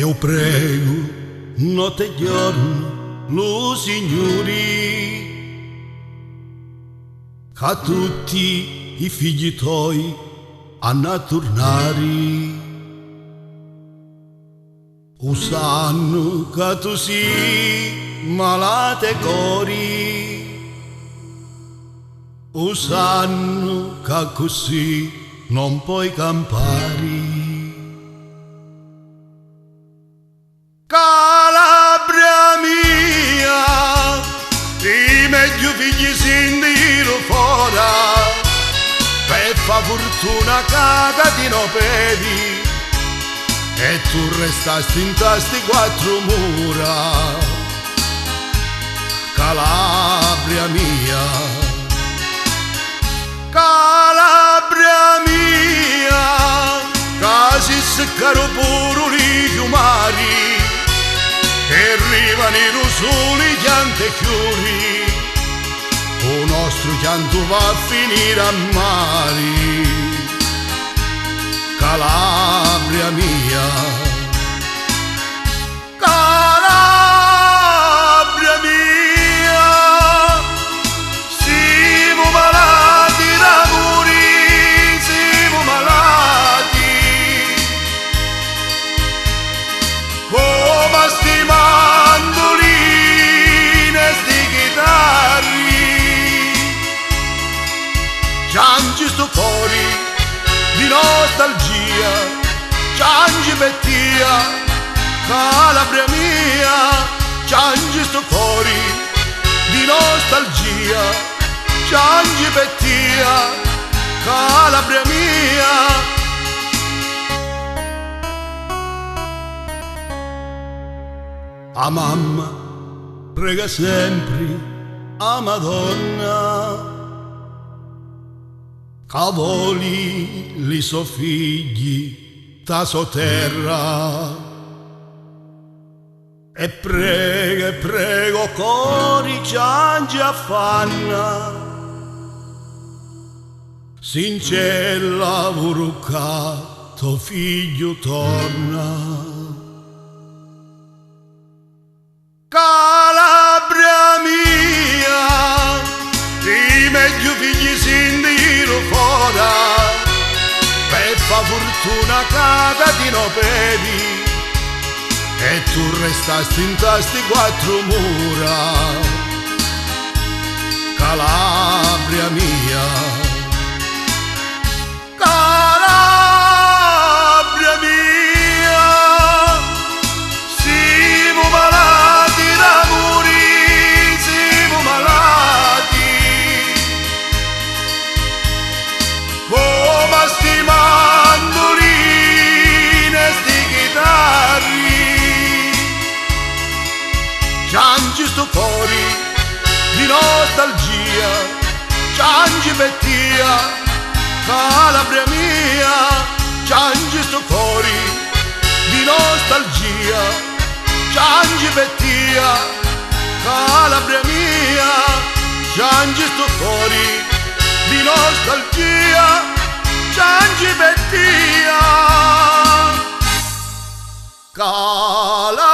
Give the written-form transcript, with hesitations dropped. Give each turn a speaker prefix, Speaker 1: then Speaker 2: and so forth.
Speaker 1: Eu prego notte e giorno lo Signore che tutti i figli tuoi hanno a tornare. Sanno che tu sei malato e cori, sanno che così non puoi campare. Calabria mia, i meglio figli si tiro fuori, per fa fortuna caga di no pedi, e tu restasti in tasti quattro mura. Calabria mia, Calabria mia, casi seccaro pure i fiumari, che arrivano i rusoli chiante e chiuri, o nostro chianto va a finire a mari. Calabria mia, Calabria mia, siamo malati d'amore, siamo malati, come sti mandolini e sti chitarri, piangi sto cuore di nostalgia, piangi Bettia, Calabria mia, piangi sto cuore di nostalgia, piangi Bettia, Calabria mia. A mamma prega sempre a Madonna, che voli li suoi figli da sotterra, e prego cori piange affanna, sincella vurucca tuo figlio torna. Calabria mia, i meglio figli si tiro fuori, per fa fortuna caga di no pedi, e tu restasti in tasti quattro mura. Calabria mia, Calabria mia, siamo malati d'amore, siamo malati, come sti mandolini e sti chitarri, piangi sto cuore di nostalgia, piangi Bettia, Calabria mia, piangi sto cuore di nostalgia, piangi Bettia, Calabria mia, piangi sto cuore di nostalgia, piangi Bettia, Calabria.